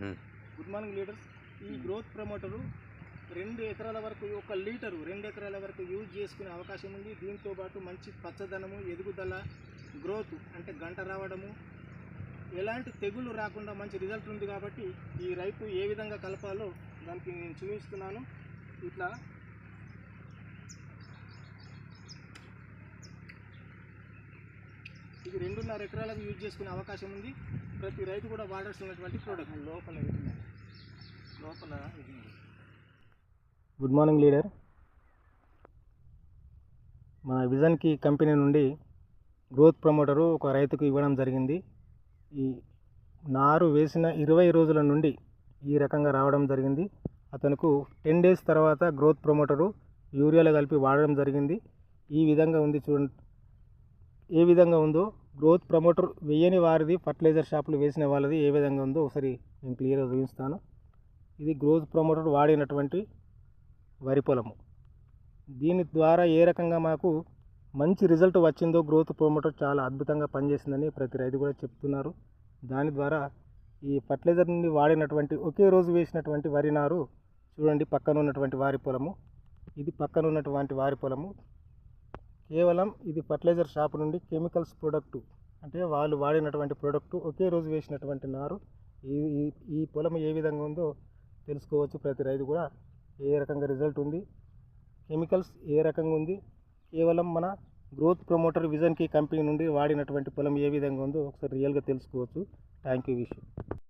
Good morning leaders. ఈ growth promoter 2 ఎకరాల వరకు 1 లీటరు 2 ఎకరాల వరకు యూజ్ చేసుకునే అవకాశం ఉంది. దీంతో పాటు మంచి పచ్చదనము, ఎదుగుదల, గ్రోత్ అంటే గంట రావడము, ఎలాంటి తెగుళ్ళు రాకుండా మంచి రిజల్ట్ ఉంది. కాబట్టి ఈ రైతు ఏ విధంగా కలపాలో దానికి నేను చూపిస్తున్నాను. ఇట్లా ఇది 2.5 ఎకరాలకు యూజ్ చేసుకునే అవకాశం ఉంది. ప్రతి రైతు కూడా వాడాల్సినటువంటి ప్రోడక్ట్. లోపల ఇది. Good morning leader. మన విజన్కి కంపెనీ నుండి గ్రోత్ ప్రమోటరు ఒక రైతుకు ఇవ్వడం జరిగింది. ఈ నారు వేసిన 20 రోజుల నుండి ఈ రకంగా రావడం జరిగింది. అతనుకు 10 డేస్ తర్వాత గ్రోత్ ప్రమోటరు యూరియాలో కలిపి వాడడం జరిగింది. ఈ విధంగా ఉంది చూడండి. ఏ విధంగా ఉందో గ్రోత్ ప్రమోటర్ వేయని వారిది, ఫర్టిలైజర్ షాపులు వేసిన వాళ్ళది ఏ విధంగా ఉందో ఒకసారి నేను క్లియర్గా చూపిస్తాను. ఇది గ్రోత్ ప్రమోటర్ వాడినటువంటి వరి పొలము. దీని ద్వారా ఏ రకంగా మాకు మంచి రిజల్ట్ వచ్చిందో, గ్రోత్ ప్రమోటర్ చాలా అద్భుతంగా పనిచేసిందని ప్రతి రైతు కూడా చెప్తున్నారు. దాని ద్వారా ఈ ఫర్టిలైజర్ నుండి వాడినటువంటి ఒకే రోజు వేసినటువంటి వరి నారు చూడండి. పక్కన ఉన్నటువంటి వారి పొలము, ఇది పక్కన ఉన్నటువంటి వారి పొలము. కేవలం ఇది ఫర్టిలైజర్ షాప్ నుండి కెమికల్స్ ప్రోడక్టు, అంటే వాళ్ళు వాడినటువంటి ప్రోడక్టు ఒకే రోజు వేసినటువంటి నారు. ఈ పొలం ఏ విధంగా ఉందో తెలుసుకోవచ్చు. ప్రతి రైతు కూడా ఏ రకంగా రిజల్ట్ ఉంది, కెమికల్స్ ఏ రకంగా ఉంది, కేవలం మన గ్రోత్ ప్రమోటర్ విజన్కి కంపెనీ నుండి వాడినటువంటి పొలం ఏ విధంగా ఉందో ఒకసారి రియల్గా తెలుసుకోవచ్చు. Thank you. విష్.